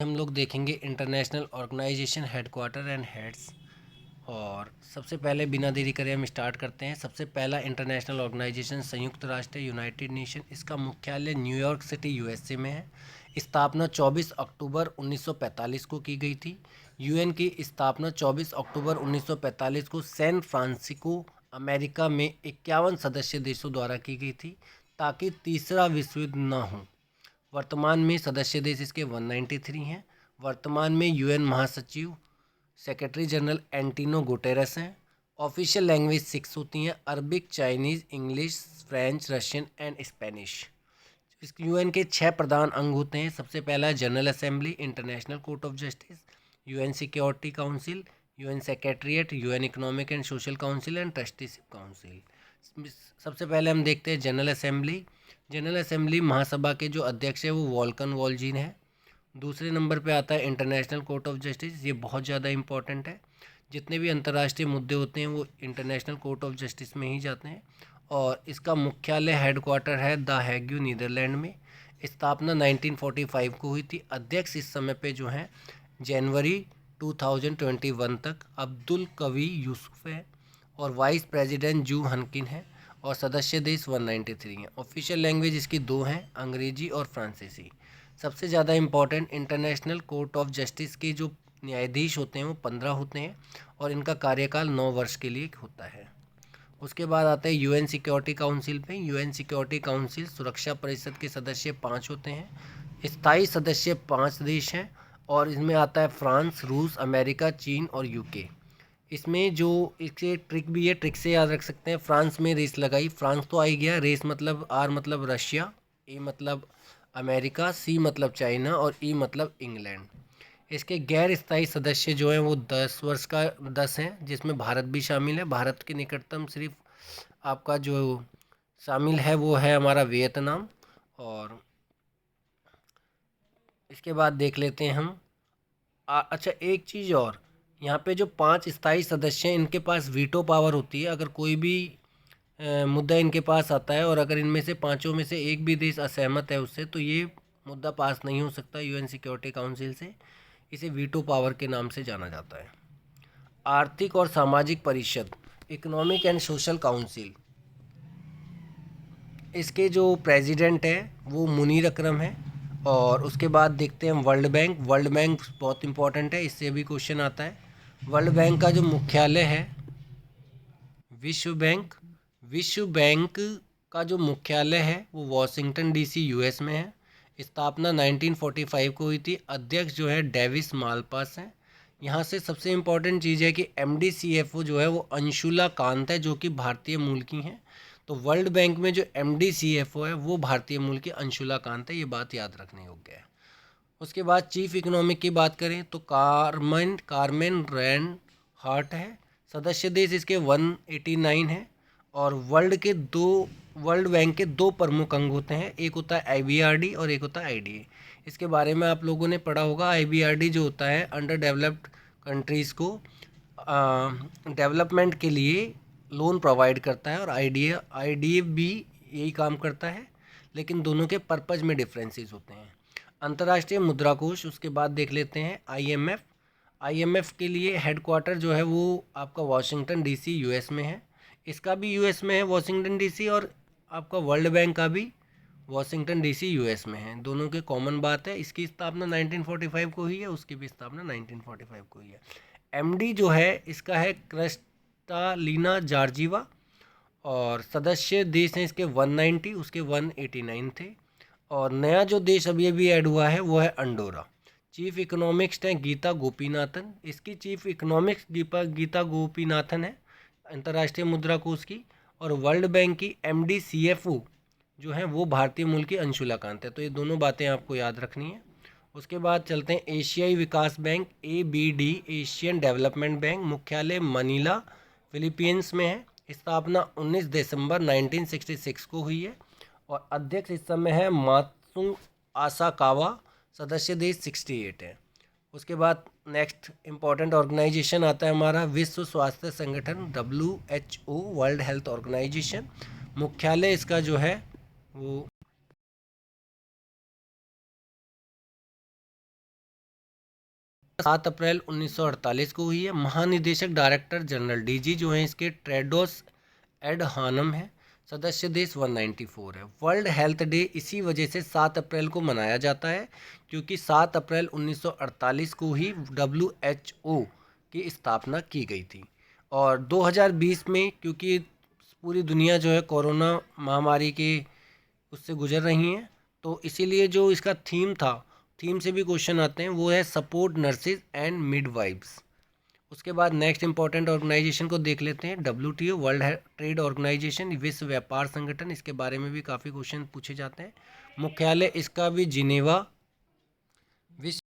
हम लोग देखेंगे international organisation headquarter and heads. और सबसे पहले बिना देरी करे हम स्टार्ट करते हैं। सबसे पहला इंटरनेशनल ऑर्गेनाइजेशन संयुक्त राष्ट्र यूनाइटेड नेशन। इसका मुख्यालय न्यूयॉर्क सिटी यूएसए में है। स्थापना 24 अक्टूबर 1945 को की गई थी। यूएन की स्थापना 24 अक्टूबर 1945 को सैन फ्रांसिस्को अमेरिका में 51 सदस्य देशों द्वारा की गई थी ताकि तीसरा विश्व युद्ध न हो। वर्तमान में सदस्य देश इसके 193 हैं। वर्तमान में यूएन महासचिव सेक्रेटरी जनरल एंटिनो गुटेरेस हैं। ऑफिशियल लैंग्वेज 6 होती हैं: Arabic, Chinese, English, French, Russian and Spanish. इस यूएन के 6 प्रधान अंग होते हैं। सबसे पहला है general assembly, international court of justice, UN security council, UN secretariat, UN economic and social council and trusteeship council. सबसे पहले हम देखते हैं जनरल असेंबली। जनरल असेंबली महासभा के जो अध्यक्ष है वो वॉल्कन वॉल्जिन है। दूसरे नंबर पे आता है इंटरनेशनल कोर्ट ऑफ जस्टिस। ये बहुत ज़्यादा इंपॉर्टेंट है। जितने भी अंतर्राष्ट्रीय मुद्दे होते हैं वो इंटरनेशनल कोर्ट ऑफ जस्टिस में ही जाते हैं। और इसका मुख्यालय हेडक्वार्टर है द हैग, नीदरलैंड में। स्थापना 1945 को हुई थी। अध्यक्ष इस समय पे जो हैं जनवरी 2021 तक अब्दुल कवी यूसुफ है। और वाइस प्रेसिडेंट जू हनकिन है। और सदस्य देश 193 हैं। ऑफिशियल लैंग्वेज इसकी 2 हैं, अंग्रेजी और फ्रांसीसी। सबसे ज़्यादा important international court of justice के जो न्यायाधीश होते हैं वो 15 होते हैं और इनका कार्यकाल 9 वर्ष के लिए होता है। उसके बाद आता है यूएन सिक्योरिटी काउंसिल पे। यूएन सिक्योरिटी काउंसिल सुरक्षा परिषद के सदस्य 5 होते हैं। स्थायी सदस्य 5 देश हैं और इसमें आता है फ्रांस, रूस, अमेरिका, चीन और यूके। इसमें जो इसके ट्रिक भी है, ट्रिक से याद रख सकते हैं। फ्रांस में रेस लगाई, फ्रांस तो आ ही गया। रेस मतलब आर मतलब रशिया, ए मतलब अमेरिका, सी मतलब चाइना और ई मतलब इंग्लैंड। इसके गैर स्थायी सदस्य जो हैं वो 10 वर्ष का 10 हैं, जिसमें भारत भी शामिल है। भारत के निकटतम सिर्फ आपका जो शामिल है वो है हमारा वियतनाम। और इसके बाद देख लेते हैं हम अच्छा एक चीज़ और, यहाँ पे जो 5 स्थायी सदस्य हैं इनके पास वीटो पावर होती है। अगर कोई भी मुद्दा इनके पास आता है और अगर इनमें से पांचों में से एक भी देश असहमत है उससे, तो ये मुद्दा पास नहीं हो सकता यूएन सिक्योरिटी काउंसिल से। इसे वीटो पावर के नाम से जाना जाता है। आर्थिक और सामाजिक परिषद, इकोनॉमिक एंड सोशल काउंसिल, इसके जो प्रेसिडेंट हैं वो मुनीर अकरम है। और उसके बाद देखते हैं हम वर्ल्ड बैंक। वर्ल्ड बैंक बहुत इंपॉर्टेंट है, इससे भी क्वेश्चन आता है। वर्ल्ड बैंक का जो मुख्यालय है विश्व बैंक। विश्व बैंक का जो मुख्यालय है वो वॉशिंगटन डीसी यूएस में है। स्थापना 1945 को हुई थी। अध्यक्ष जो है डेविस मालपास हैं। यहाँ से सबसे इम्पोर्टेंट चीज़ है कि एमडीसीएफओ जो है वो अंशुला कांत है, जो कि भारतीय मूल की हैं। तो वर्ल्ड बैंक में जो एमडीसीएफओ है वो भारतीय मूल की अंशुला कांत है, ये बात याद रखने योग्य है। उसके बाद चीफ इकोनॉमिक की बात करें तो कारमेन रैन हार्ट है। सदस्य देश इसके 189 हैं। और वर्ल्ड बैंक के 2 प्रमुख अंग होते हैं, एक होता है आईबीआरडी और एक होता है आईडीए। इसके बारे में आप लोगों ने पढ़ा होगा। आईबीआरडी जो होता है अंडर डेवलप्ड कंट्रीज़ को डेवलपमेंट के लिए लोन प्रोवाइड करता है, और आईडीए भी यही काम करता है, लेकिन दोनों के पर्पज़ में डिफरेंसेस होते हैं। अंतर्राष्ट्रीय मुद्रा कोष, उसके बाद देख लेते हैं आईएमएफ। आईएमएफ के लिए हेडक्वार्टर जो है वो आपका वाशिंगटन डीसी यूएस में है। इसका भी यूएस में है वाशिंगटन डीसी, और आपका वर्ल्ड बैंक का भी वाशिंगटन डीसी यूएस में है। दोनों के कॉमन बात है, इसकी स्थापना 1945 को हुई है, उसकी भी स्थापना 1945 को हुई है। एमडी जो है इसका है क्रिस्टालिना जॉर्जिवा। और सदस्य देश हैं इसके 190, उसके 189 थे। और नया जो देश अभी अभी ऐड हुआ है वो है अंडोरा। चीफ इकोनॉमिक्स हैं गीता गोपीनाथन। इसकी चीफ इकोनॉमिक्स गीता गोपीनाथन है अंतर्राष्ट्रीय मुद्रा कोष की। और वर्ल्ड बैंक की एमडीसीएफओ जो है वो भारतीय मूल की अंशुला कांत है। तो ये दोनों बातें आपको याद रखनी है। उसके बाद चलते हैं एशियाई विकास bank, ABD, Asian Development Bank. मुख्यालय मनीला फिलीपींस में है। स्थापना 19 दिसंबर 1966 को हुई है। और अध्यक्ष इस समय है मात्सुंग आसाकावा। सदस्य देश 68 है। उसके बाद नेक्स्ट इम्पॉर्टेंट ऑर्गेनाइजेशन आता है हमारा विश्व स्वास्थ्य संगठन, WHO, वर्ल्ड हेल्थ ऑर्गेनाइजेशन। मुख्यालय इसका जो है वो 7 अप्रैल 1948 को हुई है। महानिदेशक डायरेक्टर जनरल डीजी जो हैं इसके टेड्रोस एडहानम है। सदस्य देश 194 है। वर्ल्ड हेल्थ डे इसी वजह से 7 अप्रैल को मनाया जाता है, क्योंकि 7 अप्रैल 1948 को ही WHO की स्थापना की गई थी। और 2020 में क्योंकि पूरी दुनिया जो है कोरोना महामारी के उससे गुजर रही हैं, तो इसीलिए जो इसका थीम से भी क्वेश्चन आते हैं, वो है सपोर्ट नर्सिस एंड मिडवाइफ्स। उसके बाद नेक्स्ट इंपॉर्टेंट ऑर्गेनाइजेशन को देख लेते हैं। WTO वर्ल्ड ट्रेड ऑर्गेनाइजेशन, विश्व व्यापार संगठन, इसके बारे में भी काफ़ी क्वेश्चन पूछे जाते हैं। मुख्यालय इसका भी जिनेवा विश्व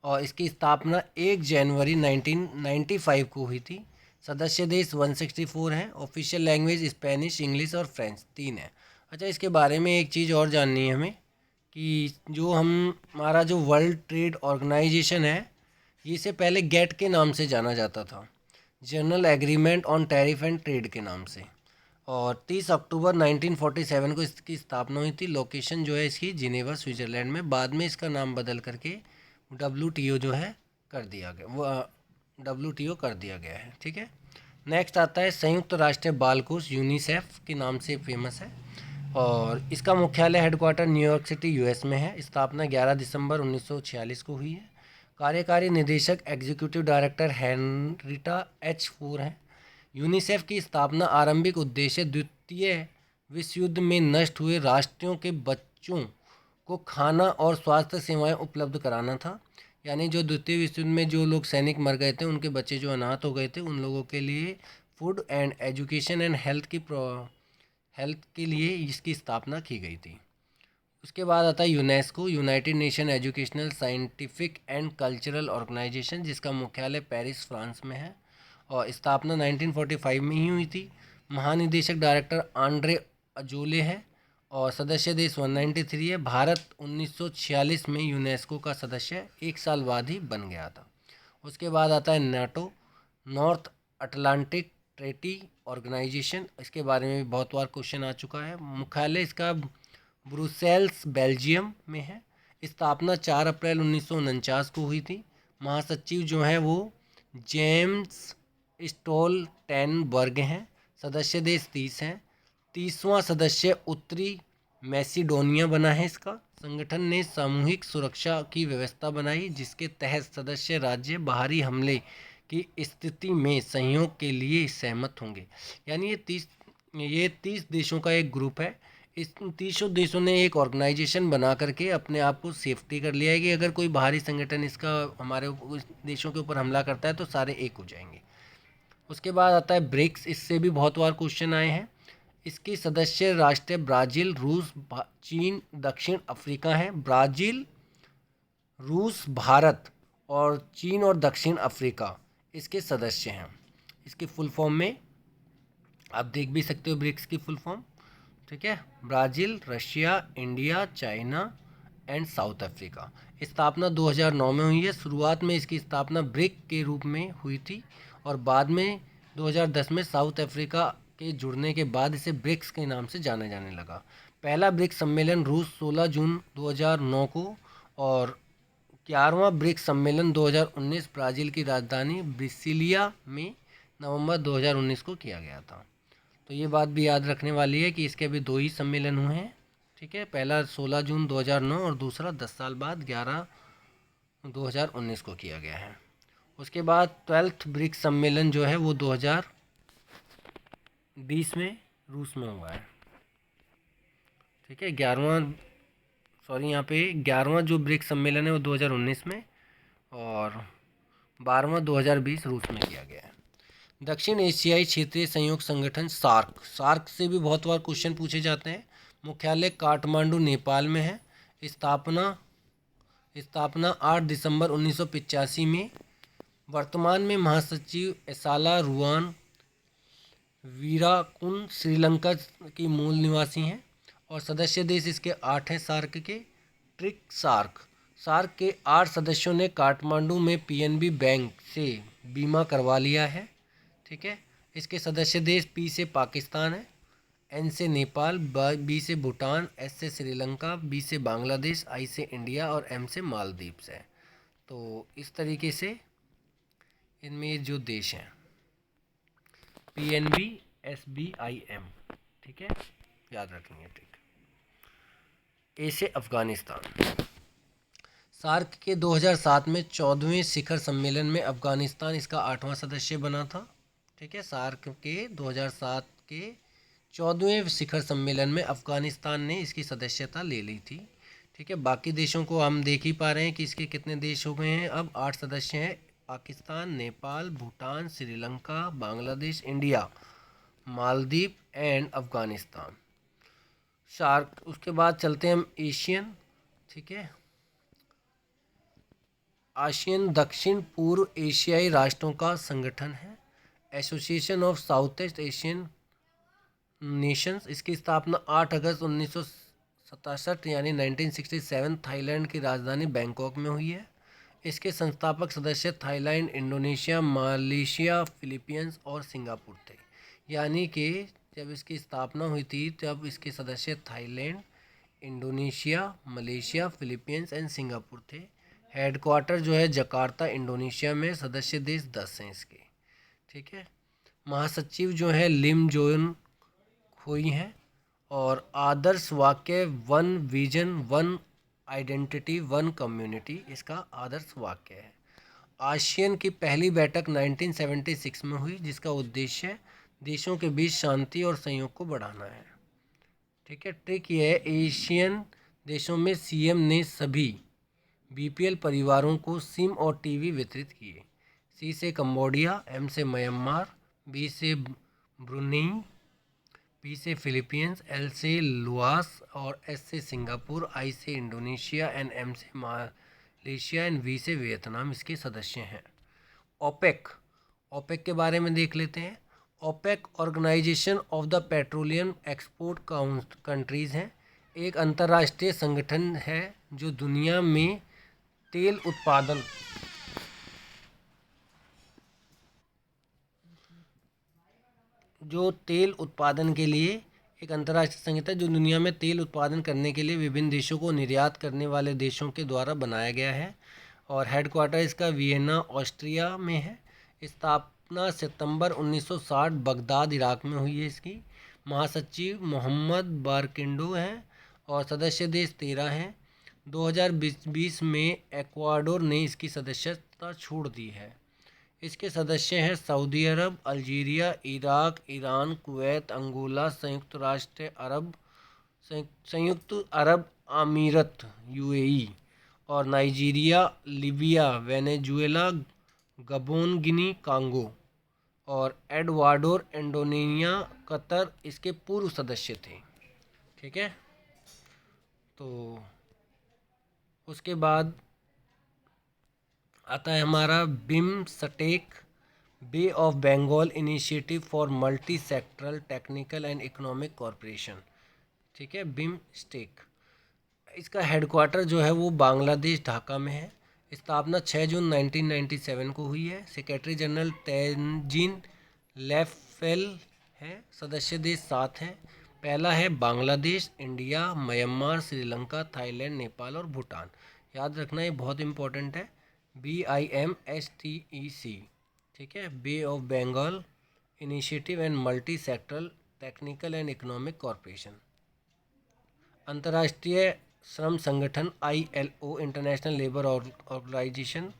और इसकी स्थापना 1 जनवरी 1995 को हुई थी। सदस्य देश 164 हैं। ऑफिशियल लैंग्वेज स्पेनिश, इंग्लिश और फ्रेंच 3 है। अच्छा, इसके बारे में एक चीज़ और जाननी है हमें कि जो हमारा जो वर्ल्ड ट्रेड ऑर्गेनाइजेशन है, ये से पहले गेट के नाम से जाना जाता था, general agreement on tariff and trade के नाम से। और 30 अक्टूबर 1947 को इसकी स्थापना हुई थी। लोकेशन जो है इसकी जिनेवा स्विट्ज़रलैंड में। बाद में इसका नाम बदल करके WTO जो है कर दिया गया, वो WTO कर दिया गया है। ठीक है। नेक्स्ट आता है संयुक्त राष्ट्र बाल कोष, यूनिसेफ के नाम से फेमस है। और इसका मुख्यालय हेडक्वार्टर न्यूयॉर्क सिटी US में है। स्थापना 11 दिसंबर 1946 को हुई है। कार्यकारी निदेशक एग्जीक्यूटिव डायरेक्टर हेनरिटा H. 4 हैं। यूनिसेफ की स्थापना आरंभिक उद्देश्य द्वितीय विश्व युद्ध में नष्ट हुए राष्ट्रों के बच्चों को खाना और स्वास्थ्य सेवाएं उपलब्ध कराना था। यानी जो द्वितीय विश्व युद्ध में जो लोग सैनिक मर गए थे, उनके बच्चे जो अनाथ हो गए थे, उन लोगों के लिए food and education and health के लिए इसकी स्थापना की गई थी। उसके बाद आता है UNESCO, United Nation Educational Scientific and Cultural Organisation, जिसका मुख्यालय पेरिस, फ्रांस में है। और स्थापना 1945 में ही हुई थी। महानिदेशक डायरेक्टर आंड्रे अजोले है। और सदस्य देश 193 है। भारत 1946 में यूनेस्को का सदस्य 1 साल बाद ही बन गया था। उसके बाद आता है NATO, North Atlantic Treaty Organisation. इसके बारे में भी बहुत बार क्वेश्चन आ चुका है। मुख्यालय इसका ब्रुसेल्स, बेल्जियम में है। स्थापना 4 अप्रैल 1949 को हुई थी। महासचिव जो हैं वो जेम्स स्टोल्टेनबर्ग हैं। सदस्य देश 30 हैं। 30वां सदस्य उत्तरी मैसिडोनिया बना है। इसका संगठन ने सामूहिक सुरक्षा की व्यवस्था बनाई, जिसके तहत सदस्य राज्य बाहरी हमले की स्थिति में सहयोग के लिए सहमत होंगे। यानी ये 30 देशों का एक ग्रुप है। इस 30 देशों ने एक ऑर्गेनाइजेशन बना करके अपने आप को सेफ्टी कर लिया है कि अगर कोई बाहरी संगठन इसका हमारे देशों के ऊपर हमला करता है तो सारे एक हो जाएंगे। उसके बाद आता है ब्रिक्स। इससे भी बहुत बार क्वेश्चन आए हैं। इसके सदस्य राष्ट्र ब्राज़ील, रूस, चीन, दक्षिण अफ्रीका हैं। ब्राज़ील, रूस, भारत और चीन और दक्षिण अफ्रीका इसके सदस्य हैं। इसकी फुल फॉर्म में आप देख भी सकते हो ब्रिक्स की फुल फॉर्म। ठीक है, Brazil, Russia, India, China and south Africa. स्थापना 2009 में हुई है। शुरुआत में इसकी स्थापना ब्रिक के रूप में हुई थी और बाद में 2010 में साउथ अफ्रीका के जुड़ने के बाद इसे ब्रिक्स के नाम से जाने जाने लगा। पहला ब्रिक्स सम्मेलन रूस 16 जून 2009 को और 11वां ब्रिक्स सम्मेलन 2019 ब्राज़ील की राजधानी ब्रिसिलिया में नवंबर 2019 को किया गया था। तो ये बात भी याद रखने वाली है कि इसके अभी 2 ही सम्मेलन हुए हैं। ठीक है, पहला 16 जून 2009 और दूसरा 10 साल बाद 11/2019 को किया गया है। उसके बाद 12th ब्रिक्स सम्मेलन जो है वो 2020 में रूस में हुआ है। ठीक है, 11वां जो ब्रिक्स सम्मेलन है वो 2019 में और 12वां 2020 रूस में किया गया है। दक्षिण एशियाई क्षेत्रीय सहयोग संगठन सार्क से भी बहुत बार क्वेश्चन पूछे जाते हैं। मुख्यालय काठमांडू, नेपाल में है। स्थापना 8 दिसंबर 1985 में। वर्तमान में महासचिव एसाला रुआन वीराकुन श्रीलंका की मूल निवासी हैं और सदस्य देश इसके 8 हैं। सार्क के सार्क के 8 सदस्यों ने काठमांडू में PNB बैंक से बीमा करवा लिया है। ठीक है, इसके सदस्य देश P से पाकिस्तान है, एन से नेपाल, बी से भूटान, एस से श्रीलंका, बी से बांग्लादेश, आई से इंडिया और एम से मालदीव्स है। तो इस तरीके से इनमें जो देश हैं PNB, SBIM, ठीक है, याद रखेंगे। ठीक, ए से अफगानिस्तान। सार्क के 2007 में 14वें शिखर सम्मेलन में अफगानिस्तान इसका 8वां सदस्य बना था। ठीक है, सार्क के 2007 के 14वें शिखर सम्मेलन में अफगानिस्तान ने इसकी सदस्यता ले ली थी। ठीक है, बाकी देशों को हम देख ही पा रहे हैं कि इसके कितने देश हो गए हैं। अब 8 सदस्य हैं: Pakistan, Nepal, Bhutan, Sri Lanka, Bangladesh, India, Maldives and Afghanistan. SAARC, उसके बाद चलते हैं हम एशियन। ठीक है, आसियान दक्षिण पूर्व एशियाई राष्ट्रों का संगठन है। Association of south east Asian Nations, इसकी स्थापना 8 अगस्त 1967 यानी 1967 थाईलैंड की राजधानी बैंकॉक में हुई है। इसके संस्थापक सदस्य थाईलैंड, इंडोनेशिया, मलेशिया, फिलीपींस और सिंगापुर थे। यानी कि जब इसकी स्थापना हुई थी तब इसके सदस्य Thailand, Indonesia, Malaysia, Philippines and Singapore थे। हेडक्वार्टर जो है जकार्ता, इंडोनेशिया में। सदस्य देश 10 हैं इसके। ठीक है, महासचिव जो है लिम जोन खोई हैं। और आदर्श वाक्य 1 विजन 1 आइडेंटिटी 1 कम्युनिटी इसका आदर्श वाक्य है। आसियान की पहली बैठक 1976 में हुई, जिसका उद्देश्य देशों के बीच शांति और सहयोग को बढ़ाना है। ठीक है, ट्रिक ये है, एशियन देशों में सीएम ने सभी बीपीएल परिवारों को सिम और टीवी वितरित किए। सी से कंबोडिया, एम से म्यांमार, बी से ब्रुनेई, पी से फिलीपींस, एल से लुआस और एस से सिंगापुर, आई से इंडोनेशिया एंड एम से मलेशिया एंड वी से वियतनाम इसके सदस्य हैं। ओपेक, ओपेक के बारे में देख लेते हैं। OPEC Organisation of the Petroleum Export Countries हैं। एक अंतर्राष्ट्रीय संगठन है जो दुनिया में तेल उत्पादन के लिए एक अंतर्राष्ट्रीय संगठन है जो दुनिया में तेल उत्पादन करने के लिए विभिन्न देशों को निर्यात करने वाले देशों के द्वारा बनाया गया है। और हेडक्वार्टर इसका वियना ऑस्ट्रिया में है। स्थापना सितंबर 1960 बगदाद इराक में हुई है इसकी। महासचिव मोहम्मद बारकिंडो हैं और सदस्य देश 13 हैं। 2020 में एक्वाडोर ने इसकी सदस्यता छोड़ दी है। इसके सदस्य हैं Saudi Arab, Algeria, Iraq, Iran, Kuwait, Angola, संयुक्त अरब अमीरत UAE और Nigeria, Libya, Venezuela, Gabon, Guinea, Congo और एडवाडोर, इंडोनेशिया, कतर इसके पूर्व सदस्य थे। ठीक है, तो उसके बाद आता है हमारा BIMSTEC, Bay of Bengal Initiative for Multi Sectoral Technical and Economic Corporation. ठीक है, बिमस्टेक, इसका हेडक्वार्टर जो है वो बांग्लादेश ढाका में है। स्थापना 6 जून 1997 को हुई है। सेक्रेटरी जनरल तेंजिन लेफेल है। सदस्य देश 7 हैं। पहला है Bangladesh, India, Myanmar, Sri Lanka, Thailand, Nepal और भूटान। याद रखना, ये बहुत इंपॉर्टेंट है। BIMSTEC। ठीक है, Bay of Bengal Initiative and Multi Sectoral Technical and Economic Corporation. अंतर्राष्ट्रीय श्रम संगठन ILO, International Labour Organization.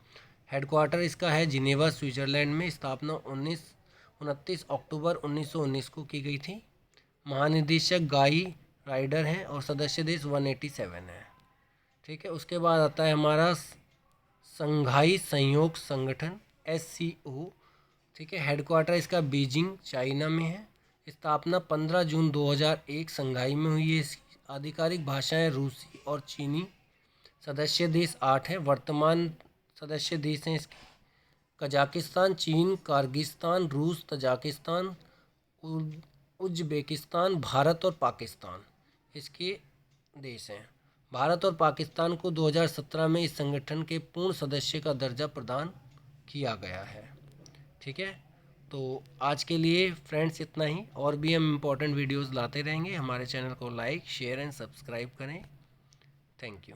Headquarter इसका है जिनेवा, स्विट्जरलैंड में। स्थापना 29 अक्टूबर 1919 को की गई थी। महानिदेशक गाई राइडर हैं और सदस्य देश 187 हैं। ठीक है, उसके बाद आता है हमारा संघाई सहयोग संगठन SCO। ठीक है, हेडक्वार्टर इसका बीजिंग, चाइना में है। स्थापना 15 जून 2001 संघाई में हुई है। इसकी आधिकारिक भाषाएं रूसी और चीनी। सदस्य देश 8 हैं। वर्तमान सदस्य देश हैं इसके कजाकिस्तान, चीन, किर्गिस्तान, रूस, तजाकिस्तान, उज्बेकिस्तान, भारत और पाकिस्तान इसके देश हैं। भारत और पाकिस्तान को 2017 में इस संगठन के पूर्ण सदस्य का दर्जा प्रदान किया गया है। ठीक है, तो आज के लिए फ्रेंड्स इतना ही, और भी हम इम्पोर्टेंट वीडियोज़ लाते रहेंगे। हमारे चैनल को लाइक शेयर एंड सब्सक्राइब करें। Thank you.